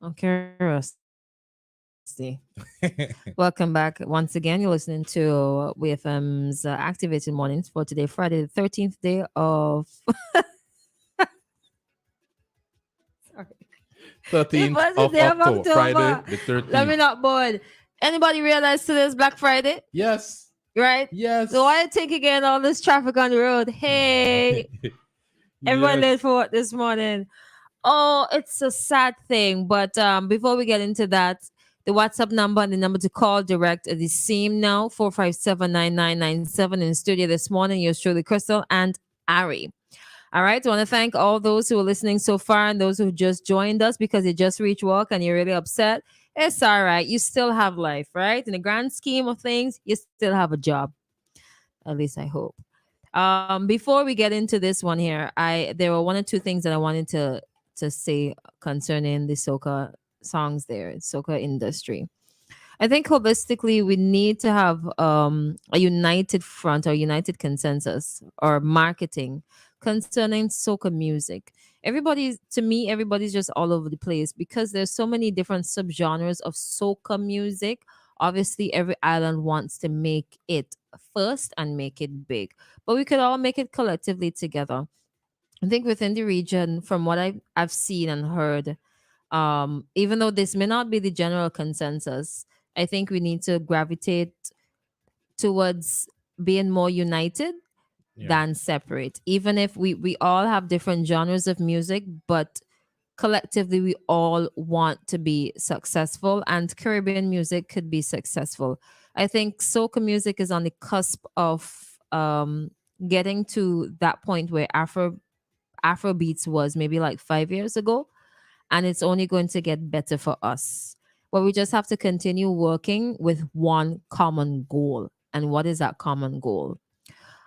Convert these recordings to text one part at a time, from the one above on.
Okay, Rusty. Welcome back once again. You're listening to WFM's Activated Mornings for today, Friday, the 13th day of. Sorry. It 13th was the of day of October, Friday October. the Let me 13th. not board. Anybody realize today's Black Friday? Yes, Right? So why yes, you think again all this traffic on the road? Hey, everyone late yes. for work this morning. Oh, it's a sad thing. But before we get into that, the WhatsApp number and the number to call direct are the same now 4579997 in the studio this morning. Yours truly, Crystal and Ari. All right. I want to thank all those who are listening so far and those who just joined us because you just reached work and you're really upset. It's all right. You still have life, right? In the grand scheme of things, you still have a job. At least I hope. Before we get into this one here, I there were one or two things that I wanted to say concerning the soca songs there, soca industry. I think holistically we need to have a united front or united consensus or marketing concerning soca music. Everybody's to me, everybody's just all over the place because there's so many different subgenres of soca music. Obviously, every island wants to make it first and make it big, but we could all make it collectively together. I think within the region, from what I've seen and heard, even though this may not be the general consensus, I think we need to gravitate towards being more united Yeah. than separate. Even if we all have different genres of music, but collectively we all want to be successful and Caribbean music could be successful. I think soca music is on the cusp of getting to that point where Afrobeats was maybe like 5 years ago, and it's only going to get better for us. But we just have to continue working with one common goal. And what is that common goal?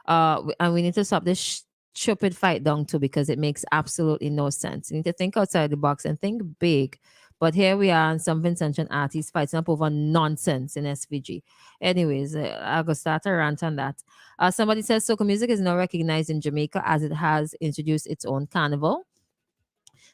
And we need to stop this stupid fight down too because it makes absolutely no sense. You need to think outside the box and think big. But here we are, and some Vincentian artists fighting up over nonsense in SVG. Anyways, I'll go start a rant on that. Somebody says soca music is now recognized in Jamaica as it has introduced its own carnival.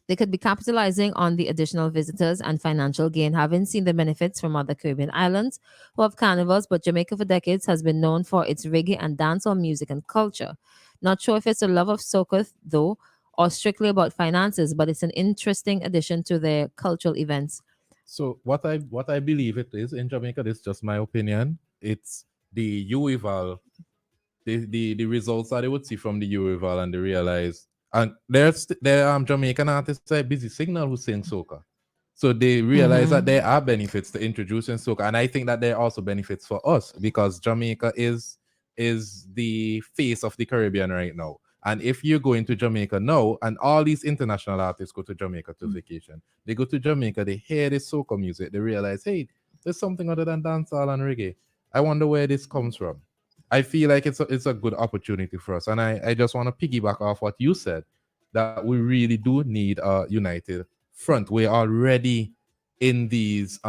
They could be capitalizing on the additional visitors and financial gain, having seen the benefits from other Caribbean islands who have carnivals, but Jamaica for decades has been known for its reggae and dancehall music and culture. Not sure if it's a love of soca, though, or strictly about finances, but it's an interesting addition to their cultural events. So what I believe it is in Jamaica, this is just my opinion. It's the UEVAL, the results that they would see from the UEVAL, and they realize, and there Jamaican artists like Busy Signal who sing soca. So they realize that Mm-hmm. there are benefits to introducing soca, and I think that there are also benefits for us because Jamaica is the face of the Caribbean right now. And if you go into Jamaica now, and all these international artists go to Jamaica to vacation, they go to Jamaica, they hear this soca music, they realize, hey, there's something other than dancehall and reggae. I wonder where this comes from. I feel like it's a good opportunity for us, and I just want to piggyback off what you said that we really do need a united front. We're already in these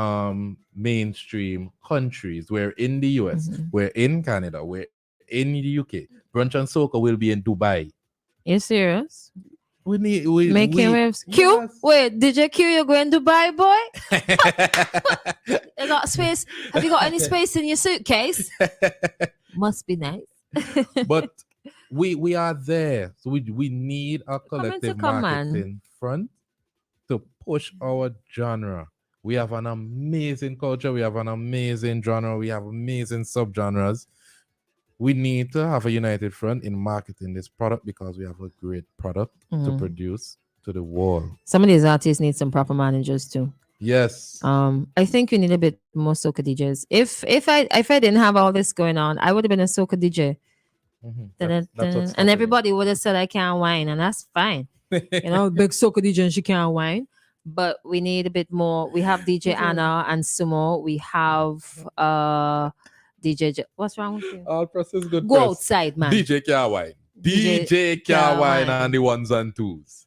mainstream countries. We're in the US, Mm-hmm. we're in Canada, we're in the UK. Brunch and Soca will be in Dubai. You serious? We need we Making waves. Q? yes. Wait, DJ Q, you're going to Dubai, boy? You got space? Have you got any space in your suitcase? Must be nice. But we are there. So we need a Coming to collective command. marketing front to push our genre. We have an amazing culture, we have an amazing genre, we have amazing subgenres. We need to have a united front in marketing this product because we have a great product to Mhm. produce to the world. Some of these artists need some proper managers too. Yes. I think we need a bit more soca DJs. If I didn't have all this going on, I would have been a soca DJ. That's what's And stopping everybody would have said I can't whine, and that's fine. You know, big soca DJ and she can't whine. But we need a bit more. We have DJ you. Anna and Sumo. We have what's wrong with you? All press is good Go press. outside, man. DJ Carwine. DJ DJ Carwine Carwine. and the ones and twos.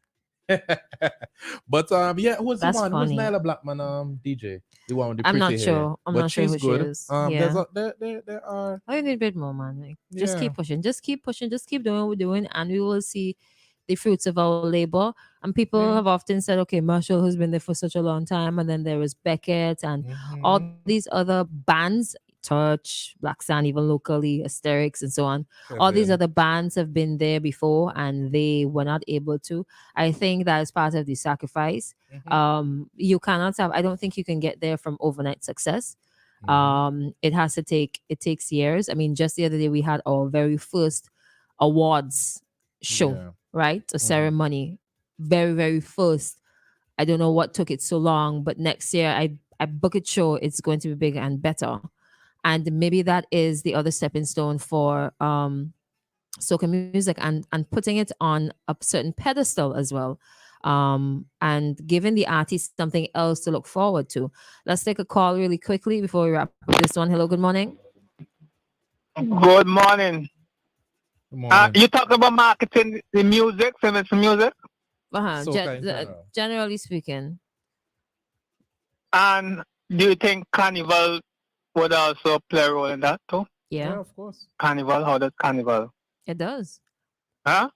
But yeah, who's the That's one? Who's funny. Nyla Blackman DJ? The one with the I'm pretty not hair. sure. I'm But not sure she's who she good. is. There's Yeah. there are I need a bit more, man. Like, just yeah. keep pushing. Just keep pushing. Just keep doing what we're doing, and we will see the fruits of our labor. And people Yeah. have often said, okay, Marshall has been there for such a long time. And then there was Beckett and all Mm-hmm. these other bands, Touch, Black Sand, even locally, Asterix, and so on. All these Kevin. other bands have been there before and they were not able to. I think that is part of the sacrifice. Mm-hmm. You cannot have, I don't think you can get there from overnight success. Mm-hmm. It takes years. I mean, just the other day we had our very first awards show, Yeah. right? A Mm-hmm. ceremony. Very, very first. I don't know what took it so long, but next year I book it sure it's going to be bigger and better. And maybe that is the other stepping stone for soca music, and putting it on a certain pedestal as well, and giving the artist something else to look forward to. Let's take a call really quickly before we wrap up this one. Hello, good morning. Good morning. Good morning. You talk about marketing the music, famous music, Soca in general. Generally speaking. and do you think Carnival would also play a role in that too? Yeah, Yeah, of course. Carnival, how does Carnival? it does. Huh?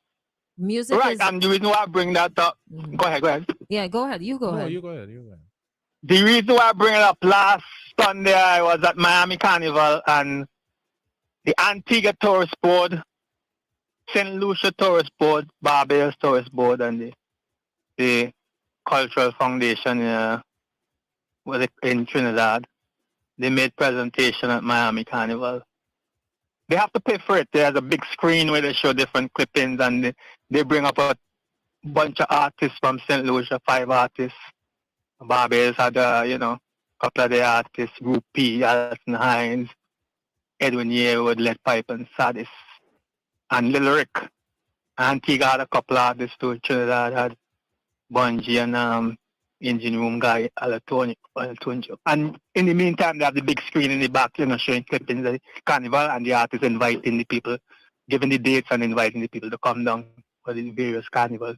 Music Right, is and the reason why I bring that up, Mhm. go ahead, go ahead. Yeah, go ahead, you go No, ahead. you go ahead. You go ahead. The reason why I bring it up, last Sunday I was at Miami Carnival and the Antigua Tourist Board, St. Lucia Tourist Board, Barbados Tourist Board, and the Cultural Foundation in Trinidad. They made presentation at Miami Carnival. They have to pay for it. There's a big screen where they show different clippings, and they bring up a bunch of artists from St. Lucia, 5 artists. Barbados had, a couple of the artists, Group P, Alison Hines, Edwin Yearwood, Lead Pipe, and Sadis, and Lil Rick. Antigua had a couple of artists too. Trinidad had Bungie and engine room guy, Alatonio. And in the meantime, they have the big screen in the back, showing clippings of the carnival and the artists inviting the people, giving the dates and inviting the people to come down for the various carnivals.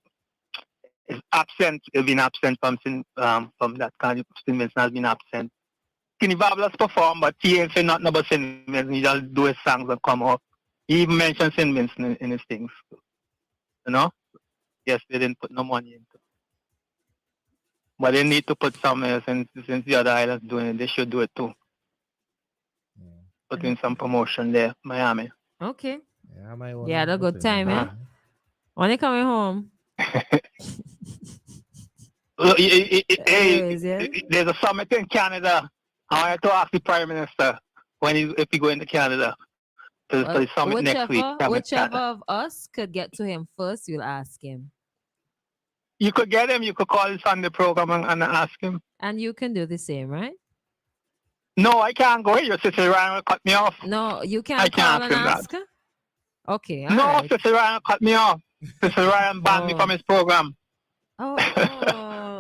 It's absent. It's been absent from that carnival. St. Vincent has been absent. Skinny Fabulous perform, but he ain't say nothing about St. Vincent. He just do his songs and come up. He even mentioned St. Vincent in his things. You know? Yes, they didn't put no money into it. But they need to put some since the other islands doing it, they should do it too. Yeah. Put in some promotion there, Miami. Okay. Yeah, my own. Yeah, had a good time, eh? When you coming home? Look, Anyways, yeah. there's a summit in Canada. I want to ask the Prime Minister if he go into Canada for the summit next week. Whichever of us could get to him first, we'll ask him. You could get him. You could call his on the program and ask him. And you can do the same, right? No, I can't go. Your sister Ryan will cut me off. No, you can't I call can't and ask him ask. Okay, No, alright. Sister Ryan cut me off. Sister Ryan banned me Oh. from his program. Oh,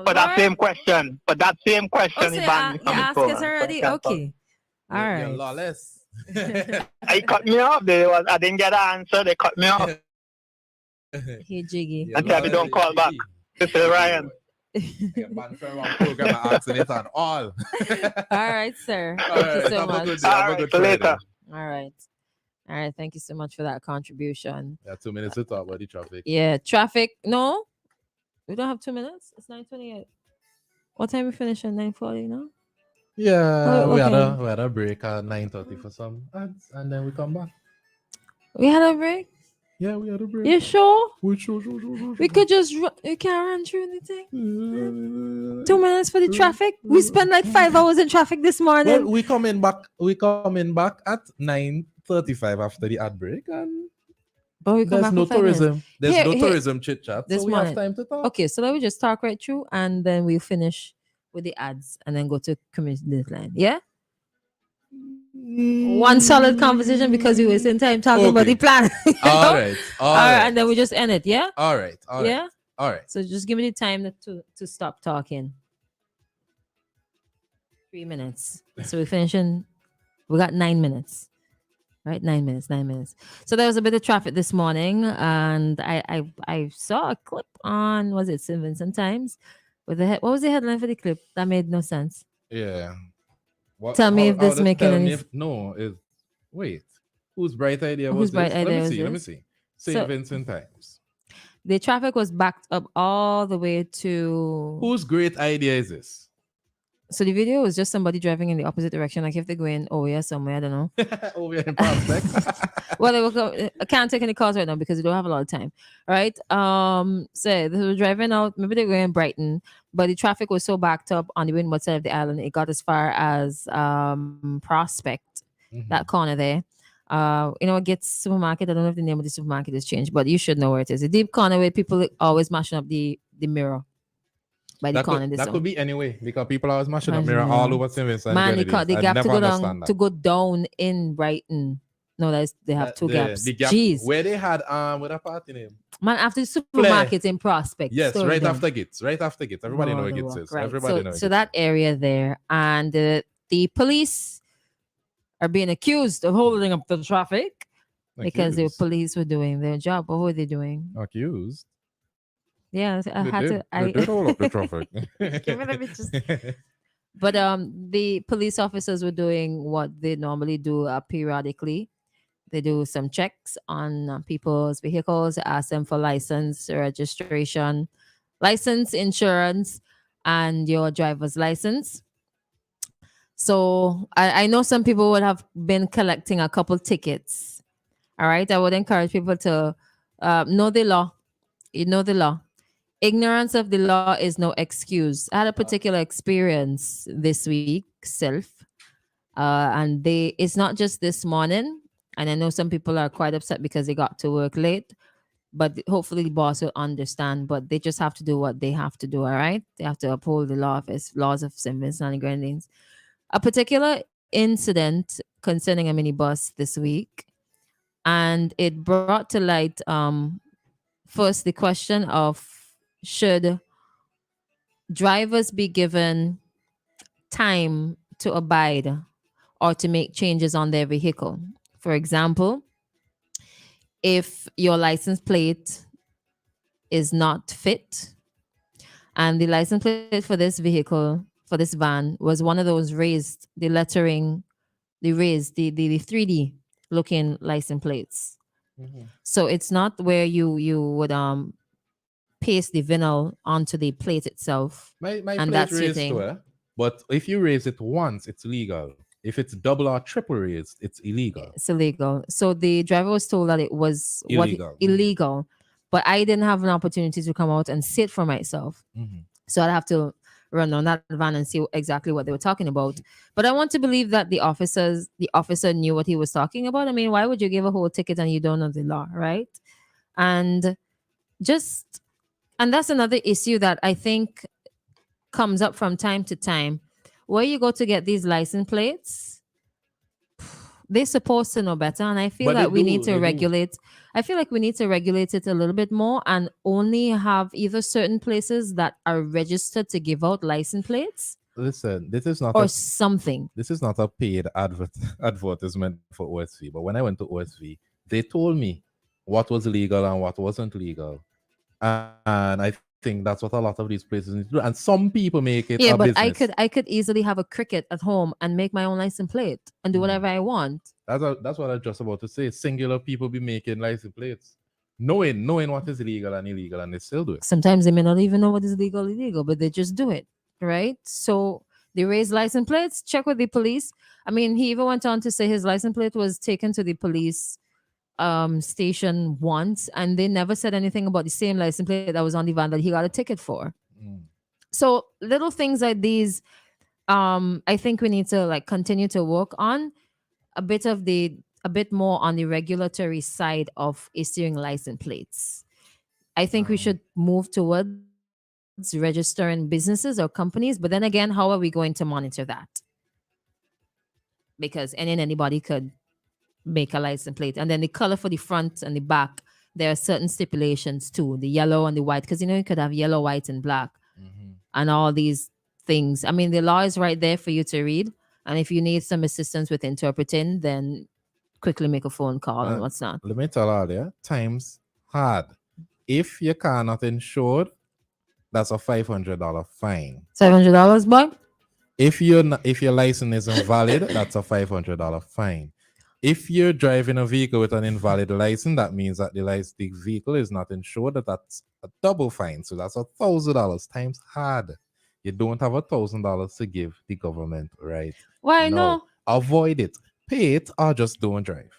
For that Lord. same question. For that same question, Oh, he so banned me you from his asked program. us already? So I can't talk. Okay. All You're right. lawless. He cut me off. I didn't get an answer. They cut me off. Hey, Jiggy. You're And tell me lawless, don't call you're back. cheeky. Sister Ryan. Get banned from wrong program and asking it on all. All right, sir. All Thank you right, so have a much. good day. Have a Alright, good so Friday. later. All right. All right. Thank you so much for that contribution. Yeah, 2 minutes to talk about the traffic. Yeah, traffic. No, we don't have 2 minutes. It's 9:28. What time we finish at 9:40 now? Yeah, Oh, we had okay. a break at 9:30 for some ads, and then we come back. We had a break. Yeah, we had a break. You sure? Sure. We could just we can't run through anything. 2 minutes for the traffic. We spent like 5 hours in traffic this morning. Well, we coming back. We coming back at 9:35 after the ad break, and But we come there's back no for 5 minutes. tourism. There's Here- no here- tourism chit chat, this so we morning. have time to talk. Okay, so let me just talk right through, and then we'll finish with the ads, and then go to community line. Yeah. One solid conversation because we wasting time talking about Okay. the plan. you All know? right, All right, and then we just end it. Yeah. all right, Yeah. all right. So just give me the time to stop talking. 3 minutes. So we're finishing. We got 9 minutes. Right, 9 minutes. So there was a bit of traffic this morning, and I saw a clip on, was it St. Vincent Times with what was the headline for the clip? That made no sense. Yeah. What, Tell me if this does- making tell any me if- no, is wait. Whose bright idea was Whose bright this? idea Let me was see. Let me this? see. St. So- Vincent Times. The traffic was backed up all the way to. Whose great idea is this? So the video was just somebody driving in the opposite direction, like if they're going oh yeah somewhere, I don't know. Oh, we're in prospect. Well, I can't take any calls right now because we don't have a lot of time, right? So they were driving out. Maybe they're going Brighton, but the traffic was so backed up on the windward side of the island, it got as far as Prospect, that Mhm. corner there. It gets supermarket. I don't know if the name of the supermarket has changed, but you should know where it is. The deep corner where people always mashing up the mirror by the corner. That could be anyway because people are always mashing up Mashing mirror up all mirror. over St. Vincent and Man, Grenadines. they I gap never understand to that. go down in Brighton. No, they have two gaps. The gap Jeez, where they had what a party name? man, after the supermarket in Prospect. Yes, story right them. after Gates. Right after Gates. Everybody know where Gates is. Right. Everybody know. So that area there, and the police are being accused of holding up the traffic because the police were doing their job. What were they doing? Accused. Yeah, I had to. They did hold up the traffic. Let me just. But the police officers were doing what they normally do periodically. They do some checks on people's vehicles, ask them for license, registration, license, insurance, and your driver's license. So I know some people would have been collecting a couple tickets. All right. I would encourage people to know the law. You know the law. Ignorance of the law is no excuse. I had a particular experience this week, self. And it's not just this morning. And I know some people are quite upset because they got to work late, but hopefully the boss will understand. But they just have to do what they have to do. All right, they have to uphold the laws of St. Vincent and Grenadines. A particular incident concerning a minibus this week, and it brought to light first the question of should drivers be given time to abide or to make changes on their vehicle. For example, if your license plate is not fit and the license plate for this vehicle, for this van, was one of those raised, the lettering, the raised, the 3D looking license plates. Mhm. So it's not where you would paste the vinyl onto the plate itself. My and plate that's your raised thing. to it, but if you raise it once, it's legal. If it's double or triple raised, it's illegal. It's illegal. So the driver was told that it was Illegal. illegal, but I didn't have an opportunity to come out and see it for myself. Mhm. So I'd have to run on that van and see exactly what they were talking about. But I want to believe that the officer knew what he was talking about. I mean, why would you give a whole ticket and you don't know the law, right? And that's another issue that I think comes up from time to time. Where you go to get these license plates, they're supposed to know better, and I feel But that they we do, need to they do. regulate. I feel like we need to regulate it a little bit more and only have either certain places that are registered to give out license plates Listen, this is not or a something. this is not a paid advertisement for OSV. But when I went to OSV, they told me what was legal and what wasn't legal, and I think that's what a lot of these places need to do. And some people make it a Yeah, but business. I could easily have a cricket at home and make my own license plate and do whatever I want. That's what I was just about to say. Singular people be making license plates, knowing what is legal and illegal, and they still do it. Sometimes they may not even know what is legal, illegal, but they just do it, right? So they raise license plates, check with the police. I mean, he even went on to say his license plate was taken to the police station once, and they never said anything about the same license plate that was on the van that he got a ticket for. Mm. So little things like these, I think we need to like continue to work on a bit more on the regulatory side of issuing license plates. I think we should move towards registering businesses or companies, but then again, how are we going to monitor that? Because anybody could make a license plate, and then the color for the front and the back, there are certain stipulations too, the yellow and the white, because you could have yellow, white, and black, and all these things. I mean, the law is right there for you to read, and if you need some assistance with interpreting, then quickly make a phone call and what's not. Let me tell all you, times hard. If your car not insured, that's a $500 fine. $700, boy. If your license isn't valid, that's a $500 fine. If you're driving a vehicle with an invalid license, that means that the vehicle is not insured. That's a double fine. So that's $1,000 times hard. You don't have $1,000 to give the government, right? Why No. no? Avoid it. Pay it or just don't drive.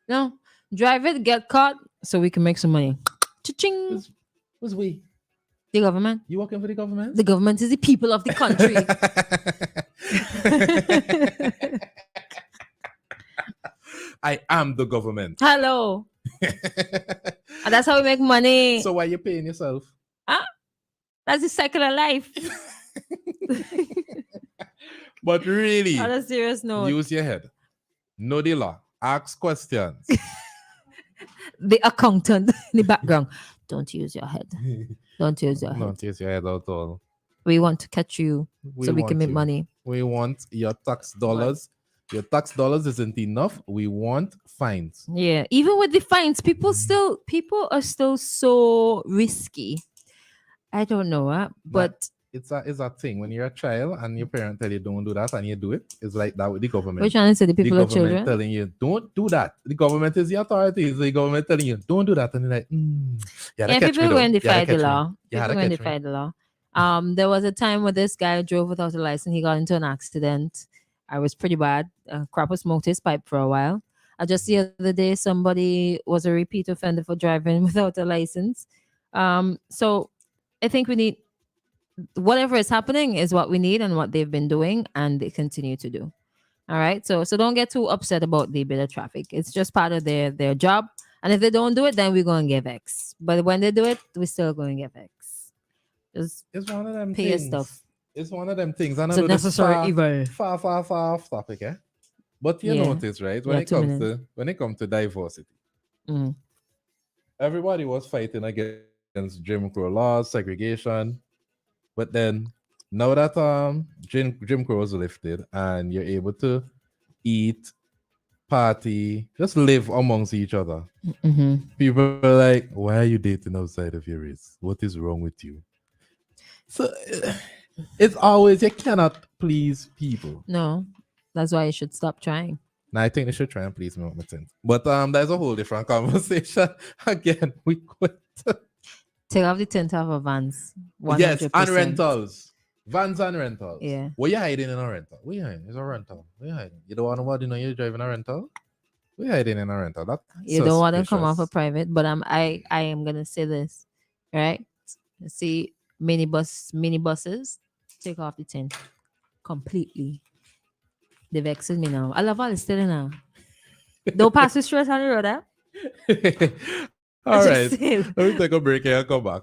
No. Drive it, get caught, so we can make some money. Cha-ching. Who's we? The government. You working for the government? The government is the people of the country. I am the government. Hello. And that's how we make money. So why you paying yourself? That's the cycle of life. But really, On a serious note, use your head. Know the law. Ask questions. the accountant in the background. Don't use your head. Don't use your head. Not use your head at all. We want to catch you so we can want make you. money. We want your tax dollars. Your tax dollars isn't enough. We want fines. Yeah. Even with the fines, people are still so risky. I don't know, but It's a thing. When you're a child and your parent tell you don't do that and you do it, it's like that with the government. we're trying to say the The people are government children. telling you don't do that. The government is the authorities. The government telling you don't do that, and you're like, Yeah, people go and defy the law. Yeah, People go and defy the law. There was a time where this guy drove without a license. He got into an accident. I was pretty bad. Crapper smoked his pipe for a while. Just the other day, somebody was a repeat offender for driving without a license. So I think we need whatever is happening is what we need and what they've been doing and they continue to do. All right. So don't get too upset about the bit of traffic. It's just part of their job. And if they don't do it, then we're going to get vexed. But when they do it, we're still going to get vexed. Just It's one of them pay your things. stuff. It's one of them things. I It's know a this necessary evil. far off topic, eh? But you Yeah. notice, right? Yeah, 2 minutes. When it comes to diversity, Mm. everybody was fighting against Jim Crow laws, segregation. But then now that Jim Crow was lifted and you're able to eat, party, just live amongst each other, Mm-hmm. people are like, why are you dating outside of your race? What is wrong with you? So it's always, you cannot please people. No, that's why you should stop trying. Now I think they should try and please me with my things. But that's a whole different conversation. Again, we quit. Take off the tint off of vans. 100%. Yes, and rentals. Vans and rentals. Yeah. What you hiding in a rental? What you hiding? It's a rental. What you hiding? You don't want nobody to know you're driving a rental? What you hiding in a rental? That's You don't want to come off a suspicious. private, but I am gonna say this, right? See, minibuses, take off the tint completely. They vexes me now. I love all it's still now. Don't pass the stress on the road, eh? All Just right. saying. Let me take a break here and come back.